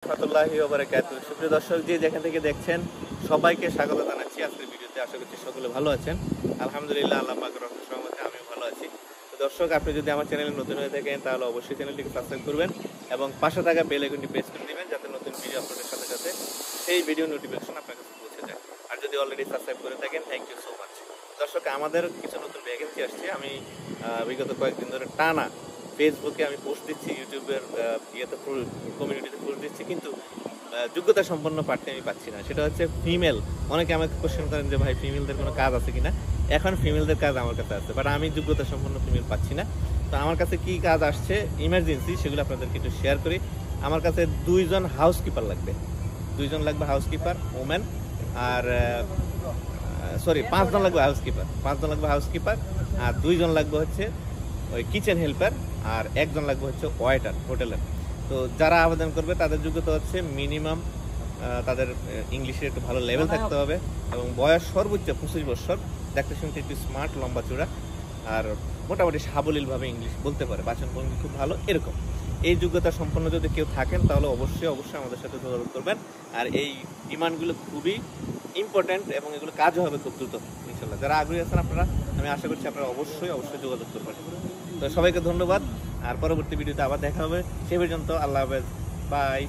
রাহমাতুল্লাহি ওয়া বারাকাতুহু। সুপ্রিয় দর্শক, যে যেখান থেকে দেখছেন সবাইকে স্বাগত জানাচ্ছি আজকের ভিডিওতে। আশা করছি সকলে ভালো আছেন। আলহামদুলিল্লাহ, আল্লাহ পাকের রহমতে আমিও ভালো আছি। তো দর্শক, আপনি যদি আমার চ্যানেলে নতুন হয়ে থাকেন তাহলে অবশ্যই চ্যানেলটিকে সাবস্ক্রাইব করবেন এবং পাশে থাকা বেল আইকনটি প্রেস করে দিবেন যাতে নতুন ভিডিও আপলোডের সাথে সাথে সেই ভিডিও নোটিফিকেশন আপনার কাছে পৌঁছে যায়। আর যদি অলরেডি সাবস্ক্রাইব করে থাকেন, থ্যাংক ইউ সো মাচ। দর্শক, আমাদের কিছু নতুন ভ্যাকেন্সি আসছে। আমি বিগত কয়েকদিন ধরে টানা ফেসবুকে আমি পোস্ট দিচ্ছি, ইউটিউবের কমিউনিটিতে পোস্ট দিচ্ছি, কিন্তু যোগ্যতা সম্পন্ন প্রার্থী আমি পাচ্ছি না। সেটা হচ্ছে ফিমেল। অনেকে আমাকে কোশ্চেন করেন যে ভাই, ফিমেলদের কোনো কাজ আছে কিনা। এখন ফিমেলদের কাজ আমার কাছে আছে, বাট আমি যোগ্যতা সম্পন্ন ফিমেল পাচ্ছি না। তো আমার কাছে কি কাজ আসছে ইমার্জেন্সি, সেগুলো আপনাদেরকে একটু শেয়ার করি। আমার কাছে 2 জন হাউসকিপার লাগবে। 2 জন লাগবে হাউসকিপার ওমেন, আর 5 জন লাগবে হাউসকিপার। 5 জন লাগবে হাউসকিপার, আর 2 জন লাগবে হচ্ছে ওই কিচেন হেল্পার, আর 1 জন লাগবে হচ্ছে ওয়েটার হোটেলের। তো যারা আবেদন করবে তাদের যোগ্যতা হচ্ছে মিনিমাম তাদের ইংলিশের একটু ভালো লেভেল থাকতে হবে এবং বয়স সর্বোচ্চ 25 বছর, দেখতে শুনতে একটু স্মার্ট, লম্বা চূড়া, আর মোটামুটি সাবলীলভাবে ইংলিশ বলতে পারে, বাচনভঙ্গি খুব ভালো, এরকম। এই যোগ্যতা সম্পন্ন যদি কেউ থাকেন তাহলে অবশ্যই আমাদের সাথে যোগাযোগ করবেন। আর এই ডিমান্ডগুলো খুবই ইম্পর্ট্যান্ট এবং এগুলো কাজও হবে খুব দ্রুত ইনশাল্লাহ। যারা আগ্রহী আছেন আপনারা, আমি আশা করছি আপনারা অবশ্যই যোগাযোগ করবেন। তো সবাইকে ধন্যবাদ, আর পরবর্তী ভিডিওতে আবার দেখা হবে। সে পর্যন্ত আল্লাহ হাফেজ, বাই।